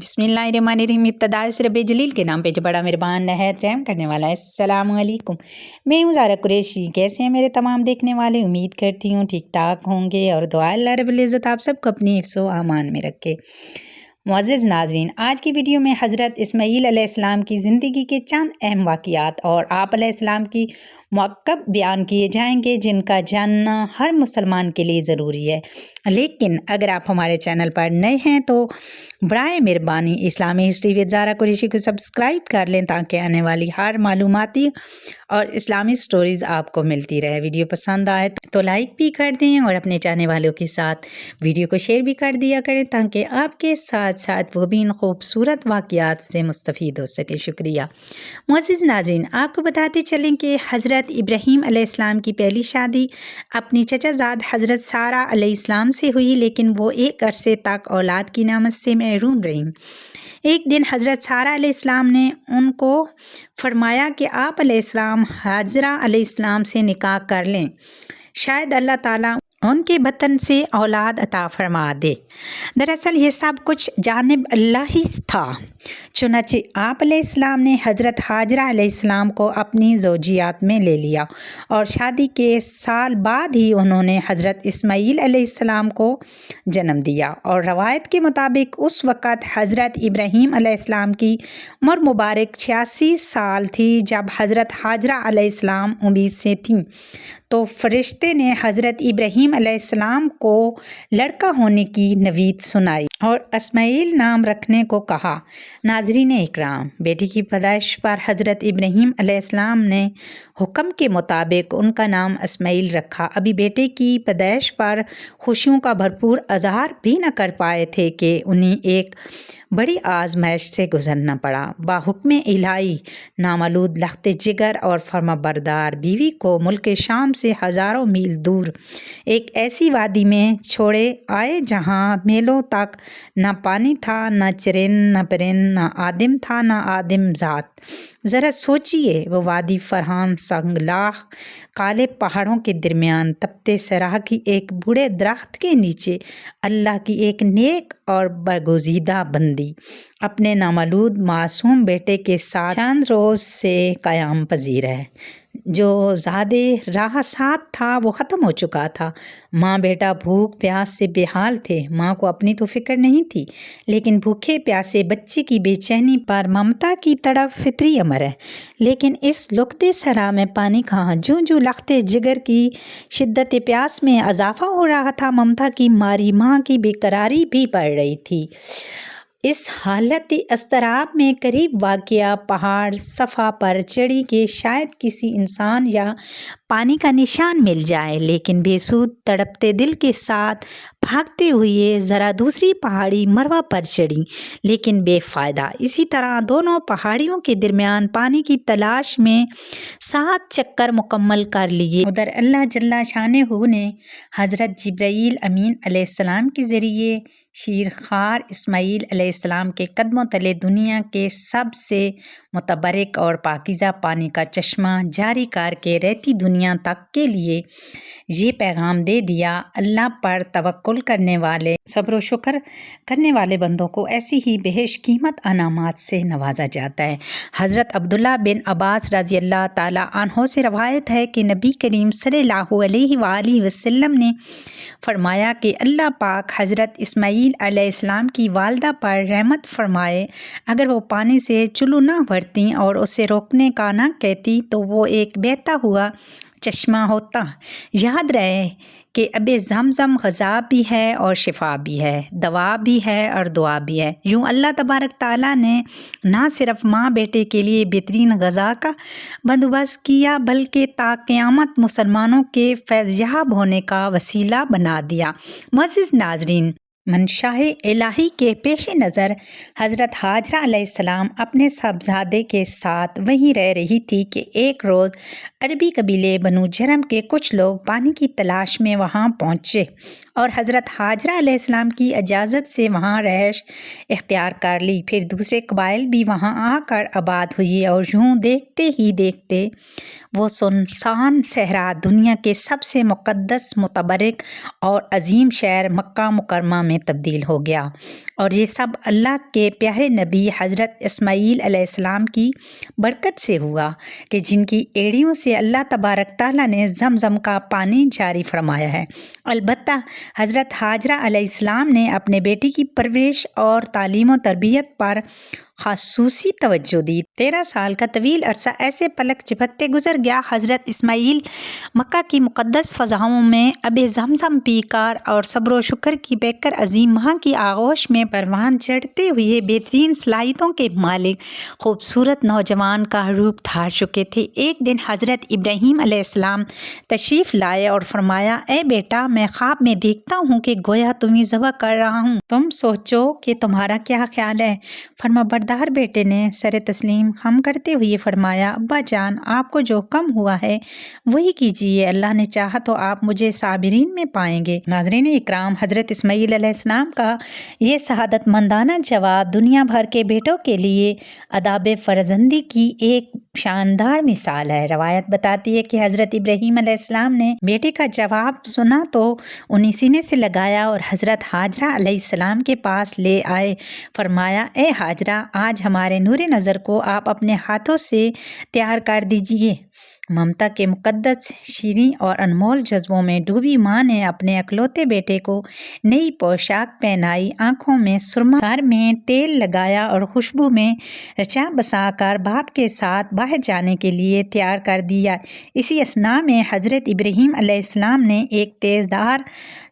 बिस्मिल्लाहिर्रहमानिर्रहीम। इब्तिदा से रब्बे जलील के नाम पे जो बड़ा मेहरबान नहायत रहम करने वाला है। अस्सलामु अलैकुम। मैं हूँ ज़ारा कुरैशी। कैसे हैं मेरे तमाम देखने वाले? उम्मीद करती हूँ ठीक ठाक होंगे और दुआ अल्लाह रब्बुल इज़्ज़त आप सबको अपनी हिफ्ज़ो अमान में रखे। मुअज़्ज़िज़ नाज़रीन, आज की वीडियो में हज़रत इस्माईल अलैहिस्सलाम की ज़िंदगी के चंद अहम वाक़ियात और आप अलैहिस्सलाम की मौक़िफ़ बयान किए जाएंगे जिनका जानना हर मुसलमान के लिए ज़रूरी है। लेकिन अगर आप हमारे चैनल पर नए हैं तो बराए मेहरबानी इस्लामी हिस्ट्री विद ज़ारा कुरैशी को सब्सक्राइब कर लें ताकि आने वाली हर मालूमाती और इस्लामी स्टोरीज़ आपको मिलती रहे। वीडियो पसंद आए तो लाइक भी कर दें और अपने चाहने वालों के साथ वीडियो को शेयर भी कर दिया करें ताकि आपके साथ साथ वो भी इन खूबसूरत वाक़ियात से मुस्तफ़ीद हो सके। शुक्रिया। मुअज़्ज़िज़ नाज़रीन, आपको बताते चलें कि हज़रत इब्राहीम अलैहिस्सलाम की पहली शादी अपनी चचाज़ाद हज़रत सारा अलैहिस्सलाम से हुई, लेकिन वो एक अरसे तक औलाद की नेमत से महरूम रहीं। एक दिन हज़रत सारा अलैहिस्सलाम ने उनको फरमाया कि आप अलैहिस्सलाम हाजरा अलैहिस्सलाम से निकाह कर लें, शायद अल्लाह ताला उनके बतन से औलाद अता फरमा दे। दरअसल ये सब कुछ जानिब अल्लाह ही था। चुनांचे आप अलैहिस्सलाम ने हज़रत हाजरा अलैहिस्सलाम को अपनी ज़ौजियात में ले लिया और शादी के साल बाद ही उन्होंने हज़रत इस्माईल अलैहिस्सलाम को जन्म दिया। और रवायत के मुताबिक उस वक़्त हज़रत इब्राहीम अलैहिस्सलाम की उम्र मुबारक 86 साल थी जब हज़रत हाजरा अलैहिस्सलाम उम्मीद से थीं तो फरिश्ते ने हज़रत इब्राहीम अलैहिस्सलाम को लड़का होने की नवीद सुनाई और इस्माईल नाम रखने को कहा। नाज़रीन इकराम, बेटी की पैदाइश पर हज़रत इब्राहीम अलैहिस्सलाम ने हुक्म के मुताबिक उनका नाम इस्माईल रखा। अभी बेटे की पैदाइश पर खुशियों का भरपूर इज़हार भी न कर पाए थे कि उन्हें एक बड़ी आजमाइश से गुजरना पड़ा। बाहुक्म इलाही नामालूद लख्ते जिगर और फर्माबरदार बीवी को मुल्क शाम से हज़ारों मील दूर एक ऐसी वादी में छोड़े आए जहाँ मेलों तक न पानी था, न चरिंद, न परिंद, न आदिम था, न आदिम ज़ात। ज़रा सोचिए, वो वादी फरहान संगलाह काले पहाड़ों के दरमियान तपते सराह की एक बूढ़े दरख्त के नीचे अल्लाह की एक नेक और बरगुज़ीदा बंदी अपने नामालूद मासूम बेटे के साथ चंद रोज़ से क़याम पजीर है। जो ज़्यादे राह साथ था वो ख़त्म हो चुका था। माँ बेटा भूख प्यास से बेहाल थे। माँ को अपनी तो फ़िक्र नहीं थी, लेकिन भूखे प्यासे बच्चे की बेचैनी पर ममता की तड़प फितरी अमर है। लेकिन इस लुकते सरा में पानी कहाँ। जूं लख्ते जिगर की शिद्दत प्यास में इजाफा हो रहा था, ममता की मारी माँ की बेकरारी भी बढ़ रही थी। इस हालत अस्तराब में करीब वाक़या पहाड़ सफ़ा पर चढ़ी के शायद किसी इंसान या पानी का निशान मिल जाए, लेकिन बेसुध तड़पते दिल के साथ भागते हुए ज़रा दूसरी पहाड़ी मरवा पर चढ़ी, लेकिन बेफ़ायदा। इसी तरह दोनों पहाड़ियों के दरमियान पानी की तलाश में 7 चक्कर मुकम्मल कर लिए। उधर अल्लाह जल्ला शानहू ने हज़रत जिब्राईल अमीन अलैहिस्सलाम के ज़रिए शीरखार इस्माईल अलैहिस्सलाम के कदमों तले दुनिया के सबसे मुतबरक और पाकीज़ा पानी का चश्मा जारी करके रहती दुनिया तक के लिए ये पैगाम दे दिया, अल्लाह पर तवक्कुल करने वाले सब्र व शुक्र करने वाले बंदों को ऐसी ही बेहश कीमत अनामात से नवाजा जाता है। हज़रत अब्दुल्ला बिन अब्बास रज़ी अल्लाह ताला अन्हो से रवायत है कि नबी करीम सल्लल्लाहु अलैहि वसल्लम ने फरमाया कि अल्लाह पाक हज़रत इस्माईल अलैहिस्सलाम की वालदा पर रहमत फरमाए, अगर वो पानी से चुल्लू ना भरती और उसे रोकने का ना कहती तो वो एक बहता हुआ चश्मा होता। याद रहे कि अबे ज़मज़म ग़ज़ा भी है और शिफा भी है, दवा भी है और दुआ भी है। यूँ अल्लाह तबारक ताला ने ना सिर्फ माँ बेटे के लिए बेहतरीन ग़ज़ा का बंदोबस्त किया बल्कि ता क़यामत मुसलमानों के फैज़याब होने का वसीला बना दिया। मुअज़्ज़िज़ नाज़रीन, मनशाए इलाही के पेश नज़र हज़रत हाजरा अलैहिस्सलाम अपने साहबज़ादे के साथ वहीं रह रही थी कि एक रोज़ अरबी कबीले बनु जरम के कुछ लोग पानी की तलाश में वहाँ पहुँचे और हज़रत हाजरा अलैहिस्सलाम की इजाज़त से वहाँ रहश इख्तियार कर ली। फिर दूसरे कबाइल भी वहाँ आकर आबाद हुए और यूँ देखते ही देखते वो सुनसान सहरा दुनिया के सबसे मुक़द्दस मुतबरक और अजीम शहर मक्का मुकरमा میں تبدیل ہو گیا، اور یہ سب اللہ کے پیارے نبی حضرت اسماعیل علیہ السلام کی برکت سے ہوا کہ جن کی ایڑیوں سے اللہ تبارک تعالیٰ نے زمزم کا پانی جاری فرمایا ہے۔ البتہ حضرت ہاجرہ علیہ السلام نے اپنے بیٹی کی پرورش اور تعلیم و تربیت پر خصوصی توجہ دی۔ 13 سال کا طویل عرصہ ایسے پلک جھپکتے گزر گیا۔ حضرت اسماعیل مکہ کی مقدس فضاؤں میں آب زمزم پی کر اور صبر و شکر کی بے کر عظیم ماں کی آغوش میں پروان چڑھتے ہوئے بہترین صلاحیتوں کے مالک خوبصورت نوجوان کا روپ دھار چکے تھے۔ ایک دن حضرت ابراہیم علیہ السلام تشریف لائے اور فرمایا: اے بیٹا، میں خواب میں دیکھتا ہوں کہ گویا تمہیں ذبح کر رہا ہوں، تم سوچو کہ تمہارا کیا خیال ہے؟ فرمانبردار بیٹے نے سر تسلیم خم کرتے ہوئے فرمایا: ابا جان، آپ کو جو حکم ہوا ہے وہی کیجیے، اللہ نے چاہا تو آپ مجھے صابرین میں پائیں گے۔ ناظرین اکرام، حضرت اسماعیل علیہ السلام کا یہ سعادت مندانہ جواب دنیا بھر کے بیٹوں کے لیے آداب فرزندی کی ایک شاندار مثال ہے۔ روایت بتاتی ہے کہ حضرت ابراہیم علیہ السلام نے بیٹے کا جواب سنا تو انہیں سینے سے لگایا اور حضرت ہاجرہ علیہ السلام کے پاس لے آئے۔ فرمایا: اے ہاجرہ، آج ہمارے نور نظر کو آپ اپنے ہاتھوں سے تیار کر دیجیے۔ ممتا کے مقدس، شیریں اور انمول جذبوں میں ڈوبی ماں نے اپنے اکلوتے بیٹے کو نئی پوشاک پہنائی، آنکھوں میں سرما، سر میں تیل لگایا اور خوشبو میں رچا بسا کر باپ کے ساتھ باہر جانے کے لیے تیار کر دیا۔ اسی اثناء میں حضرت ابراہیم علیہ السلام نے ایک تیز دھار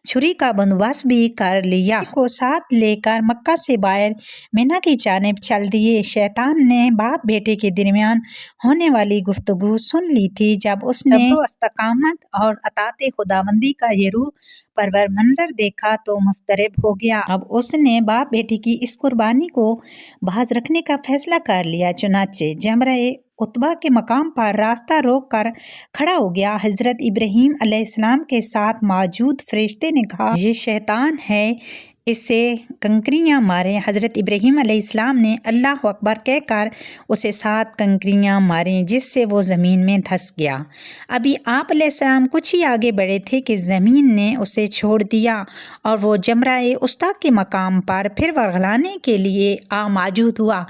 چھری کا بندوبست بھی کر لیا کو ساتھ لے کر مکہ سے باہر مینا کی جانب چل دیے۔ شیطان نے باپ بیٹے کے درمیان ہونے والی گفتگو سن لی تھی۔ جب اس نے صبر و استقامت اور اطاعت خداوندی کا یہ روح پرور منظر دیکھا تو مضطرب ہو گیا۔ اب اس نے باپ بیٹی کی اس قربانی کو باز رکھنے کا فیصلہ کر لیا، چنانچہ جمرہ عقبہ کے مقام پر راستہ روک کر کھڑا ہو گیا۔ حضرت ابراہیم علیہ السلام کے ساتھ موجود فرشتے نے کہا: یہ شیطان ہے، اسے کنکریاں ماریں۔ حضرت ابراہیم علیہ السلام نے اللہ اکبر کہہ کر اسے 7 کنکریاں ماریں، جس سے وہ زمین میں دھس گیا۔ ابھی آپ علیہ السلام کچھ ہی آگے بڑھے تھے کہ زمین نے اسے چھوڑ دیا اور وہ جمرہ وسطیٰ کے مقام پر پھر ورغلانے کے لیے موجود ہوا۔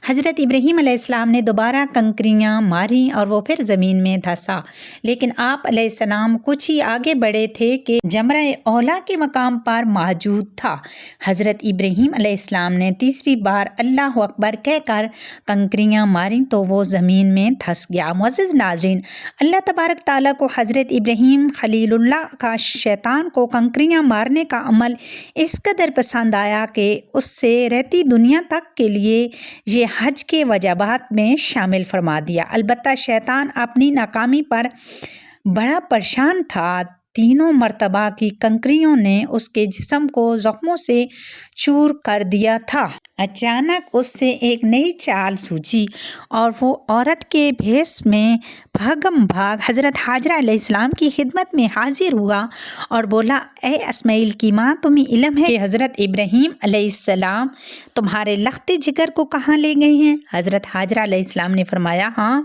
حضرت ابراہیم علیہ السلام نے دوبارہ کنکریاں ماریں اور وہ پھر زمین میں دھسا، لیکن آپ علیہ السلام کچھ ہی آگے بڑھے تھے کہ جمرہ اولا کے مقام پر موجود تھا۔ حضرت ابراہیم علیہ السلام نے تیسری بار اللہ اکبر کہہ کر کنکریاں ماریں تو وہ زمین میں دھس گیا۔ معزز ناظرین، اللہ تبارک تعالیٰ کو حضرت ابراہیم خلیل اللہ کا شیطان کو کنکریاں مارنے کا عمل اس قدر پسند آیا کہ اس سے رہتی دنیا تک کے لیے یہ حج کے واجبات میں شامل فرما دیا۔ البتہ شیطان اپنی ناکامی پر بڑا پریشان تھا۔ 3 مرتبہ کی کنکریوں نے اس کے جسم کو زخموں سے چور کر دیا تھا۔ اچانک اس سے ایک نئی چال سوچی اور وہ عورت کے بھیس میں بھاگم بھاگ حضرت ہاجرہ علیہ السلام کی خدمت میں حاضر ہوا اور بولا: اے اسماعیل کی ماں، تمہیں علم ہے کہ حضرت ابراہیم علیہ السلام تمہارے لختے جگر کو کہاں لے گئے ہیں؟ حضرت ہاجرہ علیہ السلام نے فرمایا: ہاں،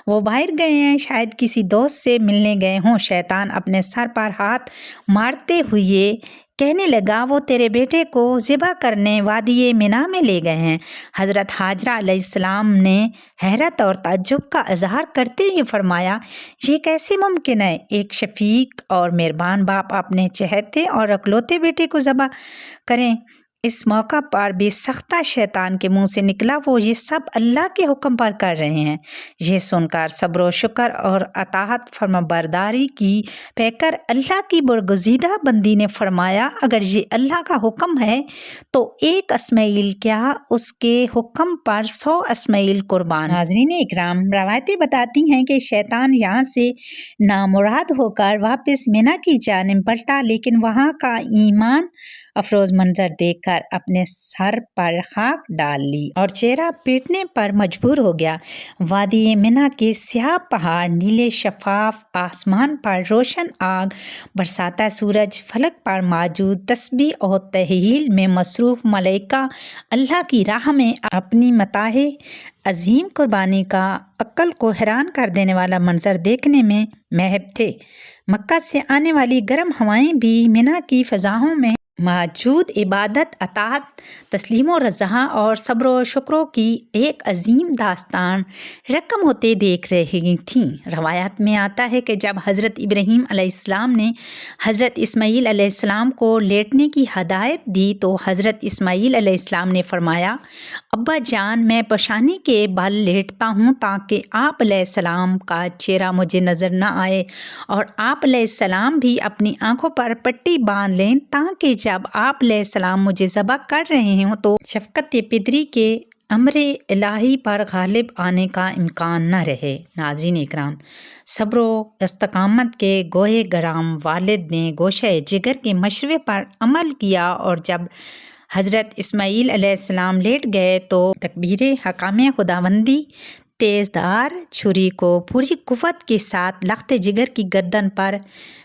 وہ باہر گئے ہیں، شاید کسی دوست سے ملنے گئے ہوں۔ شیطان اپنے سر پر ہاتھ مارتے ہوئے کہنے لگا: وہ تیرے بیٹے کو ذبح کرنے وادی مینا میں لے گئے ہیں۔ حضرت ہاجرہ علیہ السلام نے حیرت اور تعجب کا اظہار کرتے ہوئے فرمایا: یہ کیسے ممکن ہے؟ ایک شفیق اور مہربان باپ اپنے چہیتے اور اکلوتے بیٹے کو ذبح کریں؟ اس موقع پر بھی سختہ شیطان کے منہ سے نکلا: وہ یہ سب اللہ کے حکم پر کر رہے ہیں۔ یہ سن کر صبر و شکر اور اطاعت فرمانبرداری کی پیکر اللہ کی برگزیدہ بندی نے فرمایا: اگر یہ اللہ کا حکم ہے تو 1 اسماعیل کیا، اس کے حکم پر 100 اسماعیل قربان۔ ناظرین اکرام، روایتیں بتاتی ہیں کہ شیطان یہاں سے نامراد ہو کر واپس مینا کی جانب پلٹا، لیکن وہاں کا ایمان افروز منظر دیکھ کر اپنے سر پر خاک ڈال لی اور چہرہ پیٹنے پر مجبور ہو گیا۔ وادی مینا کے سیاہ پہاڑ، نیلے شفاف آسمان پر روشن آگ برساتا سورج، فلک پر موجود تسبیح و تہلیل میں مصروف ملائکہ اللہ کی راہ میں اپنی متاع عظیم قربانی کا عقل کو حیران کر دینے والا منظر دیکھنے میں محب تھے۔ مکہ سے آنے والی گرم ہوائیں بھی مینا کی فضاؤں میں موجود عبادت، اطاعت، تسلیم و رضا اور صبر و شکر کی ایک عظیم داستان رقم ہوتے دیکھ رہی تھیں۔ روایات میں آتا ہے کہ جب حضرت ابراہیم علیہ السلام نے حضرت اسماعیل علیہ السلام کو لیٹنے کی ہدایت دی تو حضرت اسماعیل علیہ السلام نے فرمایا، ابا جان، میں پیشانی کے بل لیٹتا ہوں تاکہ آپ علیہ السلام کا چہرہ مجھے نظر نہ آئے، اور آپ علیہ السلام بھی اپنی آنکھوں پر پٹی باندھ لیں تاکہ جب آپ علیہ السلام مجھے ذبح کر رہے ہوں تو شفقت پدری کے امر الہی پر غالب آنے کا امکان نہ رہے۔ ناظرین اکرام، صبر و استقامت کے گوہے گرام والد نے گوشہ جگر کے مشورے پر عمل کیا، اور جب حضرت اسماعیل علیہ السلام لیٹ گئے تو تکبیر حکام خداوندی تیز دھار چھری کو پوری قوت کے ساتھ لخت جگر کی گردن پر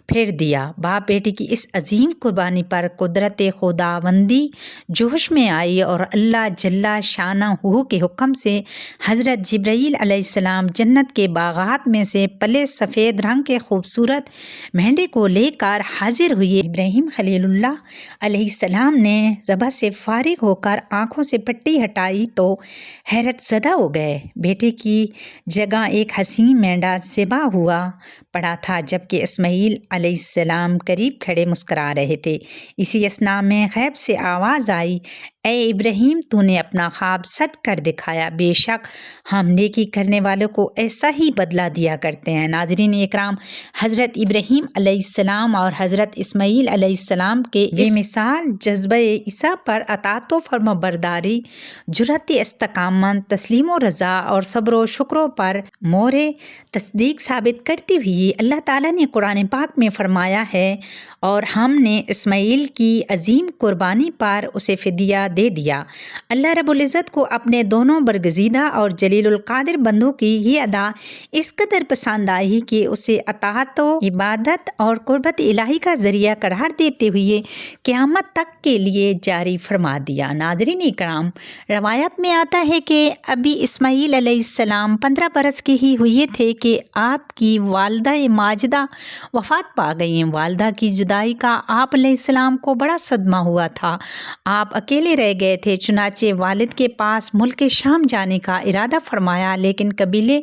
پھیر دیا۔ باپ بیٹی کی اس عظیم قربانی پر قدرت خداوندی جوش میں آئی اور اللہ جل شانہ کے حکم سے حضرت جبرائیل علیہ السلام جنت کے باغات میں سے پلے سفید رنگ کے خوبصورت مینڈے کو لے کر حاضر ہوئے۔ ابراہیم خلیل اللہ علیہ السلام نے ذبح سے فارغ ہو کر آنکھوں سے پٹی ہٹائی تو حیرت زدہ ہو گئے۔ بیٹے کی جگہ ایک حسین مینڈا ذبح ہوا پڑا تھا، جبکہ اسماعیل علیہ السلام قریب کھڑے مسکرا رہے تھے۔ اسی اثنا میں غیب سے آواز آئی، اے ابراہیم، تو نے اپنا خواب سچ کر دکھایا، بے شک ہم نیکی کرنے والوں کو ایسا ہی بدلہ دیا کرتے ہیں۔ ناظرین اکرام، حضرت ابراہیم علیہ السلام اور حضرت اسماعیل علیہ السلام کے بے مثال جذبہ عیسیٰ پر اطاعت و فرمانبرداری، جرأت استقامت، تسلیم و رضا اور صبر و شکر پر مورے تصدیق ثابت کرتی ہوئی اللہ تعالیٰ نے قرآن پاک میں فرمایا ہے، اور ہم نے اسماعیل کی عظیم قربانی پر اسے فدیہ دے دیا۔ اللہ رب العزت کو اپنے دونوں برگزیدہ اور جلیل القدر بندوں کی یہ ادا اس قدر پسند آئی کہ اسے اطاعت و عبادت اور قربت الہی کا ذریعہ قرار دیتے ہوئے قیامت تک کے لیے جاری فرما دیا۔ ناظرین اکرام، روایت میں آتا ہے کہ ابھی اسماعیل علیہ السلام 15 برس کے ہی ہوئے تھے کہ آپ کی والدہ ماجدہ وفات پا گئیں۔ والدہ کی جدائی کا آپ علیہ السلام کو بڑا صدمہ ہوا تھا۔ آپ اکیلے رہ گئے تھے، چنانچہ والد کے پاس ملک شام جانے کا ارادہ فرمایا، لیکن قبیلے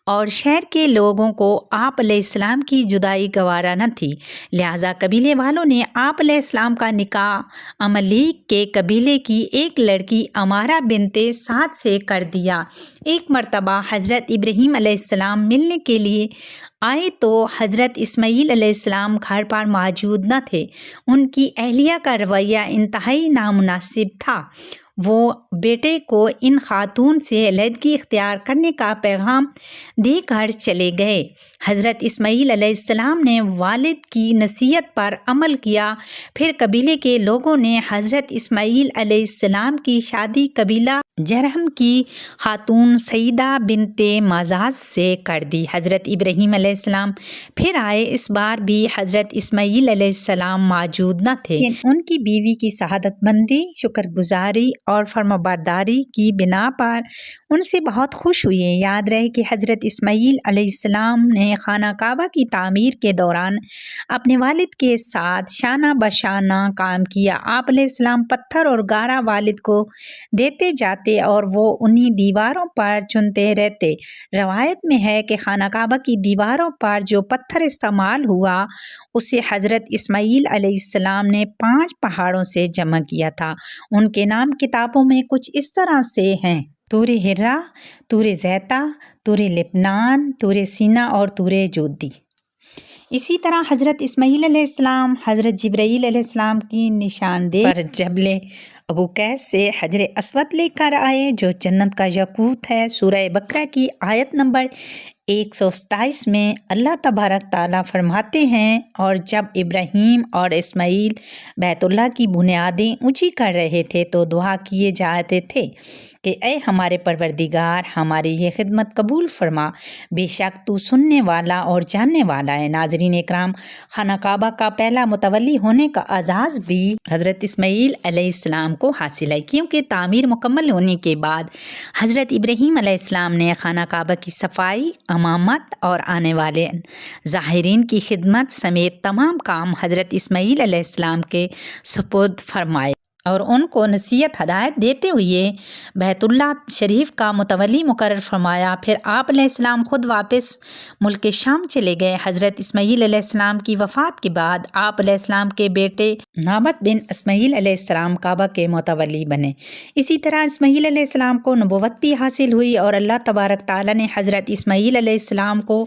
اور شہر کے لوگوں کو آپ علیہ السلام کی جدائی گوارا نہ تھی، لہٰذا قبیلے والوں نے آپ علیہ السلام کا نکاح عملیق کے قبیلے کی ایک لڑکی امارہ بنت سعد سے کر دیا۔ ایک مرتبہ حضرت ابراہیم علیہ السلام ملنے کے لیے آئے تو حضرت اسماعیل علیہ السلام گھر پر موجود نہ تھے۔ ان کی اہلیہ کا رویہ انتہائی نامناسب تھا۔ وہ بیٹے کو ان خاتون سے علیحدگی اختیار کرنے کا پیغام دے کر چلے گئے۔ حضرت اسماعیل علیہ السلام نے والد کی نصیحت پر عمل کیا، پھر قبیلے کے لوگوں نے حضرت اسماعیل علیہ السلام کی شادی قبیلہ جرہم کی خاتون سیدہ بنت مازاز سے کر دی۔ حضرت ابراہیم علیہ السلام پھر آئے، اس بار بھی حضرت اسماعیل علیہ السلام موجود نہ تھے۔ ان کی بیوی کی سعادت مندی، شکر گزاری اور فرمانبرداری کی بنا پر ان سے بہت خوش ہوئے۔ یاد رہے کہ حضرت اسماعیل علیہ السلام نے خانہ کعبہ کی تعمیر کے دوران اپنے والد کے ساتھ شانہ بشانہ کام کیا۔ آپ علیہ السلام پتھر اور گارا والد کو دیتے جاتے اور وہ انہی دیواروں پر چنتے رہتے۔ روایت میں ہے کہ خانہ کعبہ کی دیواروں پر جو پتھر استعمال ہوا اسے حضرت اسماعیل علیہ السلام نے 5 پہاڑوں سے جمع کیا تھا۔ ان کے نام کتابوں میں کچھ اس طرح سے ہیں: طور حرا، طور زیتہ، طور لبنان، طور سینا اور طور جودی۔ اسی طرح حضرت اسماعیل علیہ السلام حضرت جبرائیل علیہ السلام کی نشاندہی پر جبل ابو قیس سے حجر اسود لے کر آئے جو جنت کا یاقوت ہے۔ سورہ بقرہ کی آیت نمبر 127 میں اللہ تبارک تعالیٰ فرماتے ہیں، اور جب ابراہیم اور اسماعیل بیت اللہ کی بنیادیں اونچی کر رہے تھے تو دعا کیے جاتے تھے کہ اے ہمارے پروردگار، ہماری یہ خدمت قبول فرما، بے شک تو سننے والا اور جاننے والا ہے۔ ناظرین اکرام، خانہ کعبہ کا پہلا متولی ہونے کا اعزاز بھی حضرت اسماعیل علیہ السلام अलैहिस्सलाम को हासिल है, क्योंकि तामीर मुकम्मल होने के बाद हज़रत इब्राहीम अलैहिस्सलाम ने खाना काबा की सफाई, इमामत और आने वाले ज़ाहिरीन की खिदमत समेत तमाम काम हज़रत इस्माईल अलैहिस्सलाम के सुपुर्द फरमाए और उनको नसीहत हदायत देते हुए बैतुल्लाह शरीफ का मुतवली मुकर्रर फरमाया। फिर आप अलैहिस्सलाम ख़ुद वापस मुल्क शाम चले गए। हज़रत इस्माईल अलैहिस्सलाम की वफ़ात के बाद आप अलैहिस्सलाम के बेटे नाबत बिन इस्माईल अलैहिस्सलाम काबा के मुतवली बने। इसी तरह इस्माईल अलैहिस्सलाम को नबुव्वत भी हासिल हुई और अल्लाह तबारक ताला ने हज़रत इस्माईल अलैहिस्सलाम को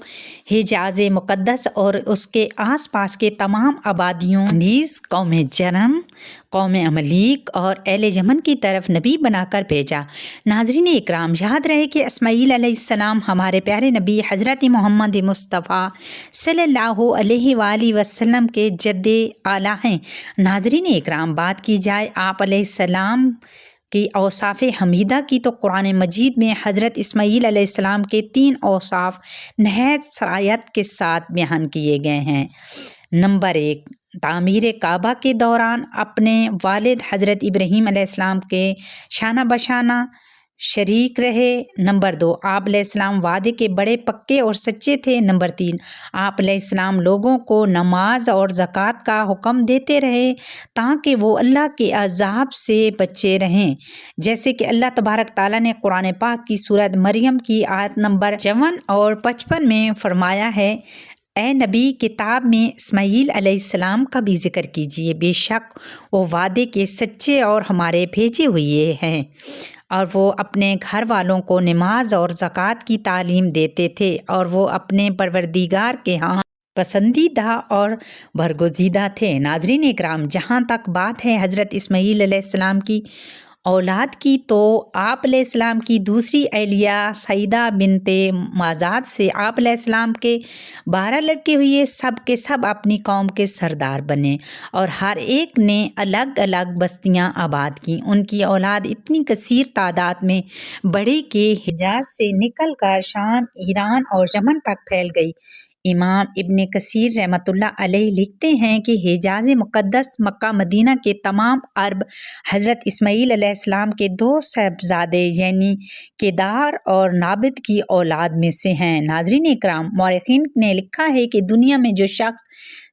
हिजाज़ मुक़द्दस और उसके आस पास के तमाम आबादियों नीज़ कौम जरम, कौम अमलीक और अहले यमन की तरफ नबी बनाकर भेजा। नाज़रीन इकराम, याद रहे कि इस्माईल अलैहिस्सलाम हमारे प्यारे नबी हज़रत मोहम्मद मुस्तफ़ा सल्लल्लाहु अलैहि वसल्लम के जद्दे आला हैं। नाज़रीन इकराम, बात की जाए आप अलैहिस्सलाम की औसाफ़ हमीदा की तो कुरान मजीद में हज़रत इस्माईल अलैहिस्सलाम के 3 औसाफ़ नहायत सरायत के साथ बयान किए गए हैं। नंबर 1, तामीर काबा के दौरान अपने वालिद हज़रत इब्राहीम अलैहिस्सलाम के शाना बशाना शरीक रहे। नंबर 2, आप अलैहिस्सलाम वादे के बड़े पक्के और सच्चे थे। नंबर 3, आप अलैहिस्सलाम लोगों को नमाज और ज़कात का हुक्म देते रहे ताकि वो अल्लाह के अज़ाब से बचे रहें, जैसे कि अल्लाह तबारक ताला ने कुरान पाक की सूरत मरियम की आयत नंबर 54 और 55 में फरमाया है, ए नबी, किताब में इस्माईल अलैहिस्सलाम का भी ज़िक्र कीजिए, बेशक वो वादे के सच्चे और हमारे भेजे हुए हैं और वो अपने घर वालों को नमाज और ज़कात की तालीम देते थे और वो अपने परवरदिगार के यहाँ पसंदीदा और बरगुज़ीदा थे। नाज़रीन इकराम, जहाँ तक बात है हज़रत इस्माईल अलैहिस्सलाम की औलाद की, तो आप अलैहिस्सलाम की दूसरी अहलिया सईदा बिनते माज़ाद से आप अलैहिस्सलाम के 12 लड़के हुए। सब के सब अपनी कौम के सरदार बने और हर एक ने अलग अलग बस्तियां आबाद की। उनकी औलाद इतनी कसीर तादाद में बढ़ी कि हिजाज से निकल कर शाम, ईरान और यमन तक फैल गई। इमाम इब्न कसीर रहमतुल्लाह अलैह लिखते हैं कि हिजाज़ मुक़द्दस मक्का मदीना के तमाम अरब हज़रत इस्माईल अलैहिस्सलाम के 2 साहबजादे यानी केदार और नाबिद की औलाद में से हैं। नाज़रीन इकराम, मौरख़ीन ने लिखा है कि दुनिया में जो शख्स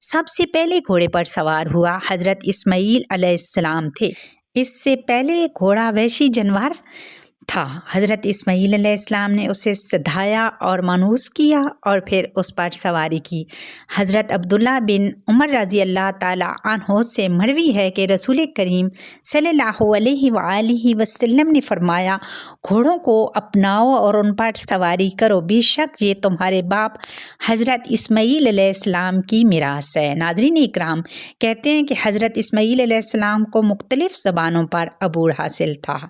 सबसे पहले घोड़े पर सवार हुआ हज़रत इस्माईल अलैहिस्सलाम थे। इससे पहले घोड़ा वहशी जानवर था। हज़रत इस्माईल अलैहिस्सलाम ने उसे सधाया और मानूस किया और फिर उस पर सवारी की। हज़रत अब्दुल्ला बिन उमर रज़ी अल्लाह ताला अन्हो से मरवी है कि रसूल करीम सल्लल्लाहु अलैहि वसल्लम ने फरमाया, घोड़ों को अपनाओ और उन पर सवारी करो, बेशक ये तुम्हारे बाप हज़रत इस्माईल अलैहिस्सलाम की मिरास है। नाज़रीन इकराम, कहते हैं कि हज़रत इस्माईल अलैहिस्सलाम को मुख्तलिफ़ ज़बानों पर अबूर हासिल था।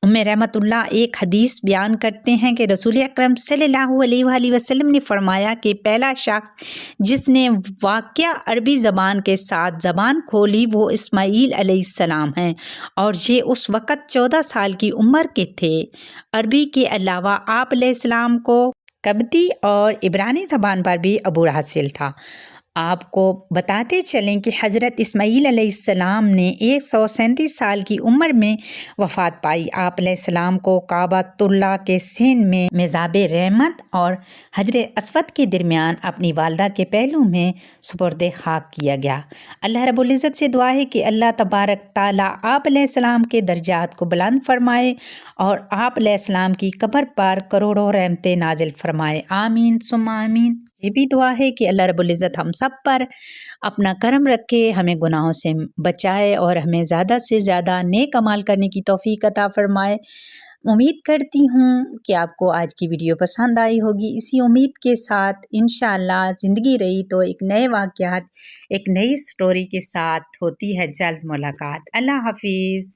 उम्मे रहमतुल्लाह एक हदीस बयान करते हैं कि रसूल अकरम सल्लल्लाहु अलैहि वसल्लम ने फरमाया कि पहला शख्स जिसने वाक़या अरबी ज़बान के साथ ज़बान खोली वो इस्माईल अलैहिस्सलाम हैं और ये उस वक़्त 14 साल की उम्र के थे। अरबी के अलावा आप अलैहिस्सलाम को कब्ती और इब्रानी ज़बान पर भी अबूर हासिल था। आपको बताते चलें कि हज़रत इस्माईल अलैहिस्सलाम ने 137 साल की उम्र में वफ़ात पाई। आप अलैहिस्सलाम को काबतुल्लाह के सीन में मिज़ाबे रहमत और हजर अस्वद के दरमियान अपनी वालदा के पहलू में सुपुर्द खाक किया गया। अल्लाह रब्बुल इज़्ज़त से दुआ है कि अल्लाह तबारक ताला आप अलैहिस्सलाम के दर्जात को बुलंद फरमाए और आप अलैहिस्सलाम की कब्र पर करोड़ों रहमतें नाजिल फरमाए। आमीन सुम्मा आमीन। ये भी दुआ है कि अल्लाह रब्बुल इज़्ज़त हम सब पर अपना करम रखे, हमें गुनाहों से बचाए और हमें ज़्यादा से ज़्यादा नेक अमाल करने की तौफीक अता फरमाए। उम्मीद करती हूँ कि आपको आज की वीडियो पसंद आई होगी। इसी उम्मीद के साथ इंशाअल्लाह ज़िंदगी रही तो एक नए वाक़यात, एक नई स्टोरी के साथ होती है जल्द मुलाकात। अल्लाह हाफिज़।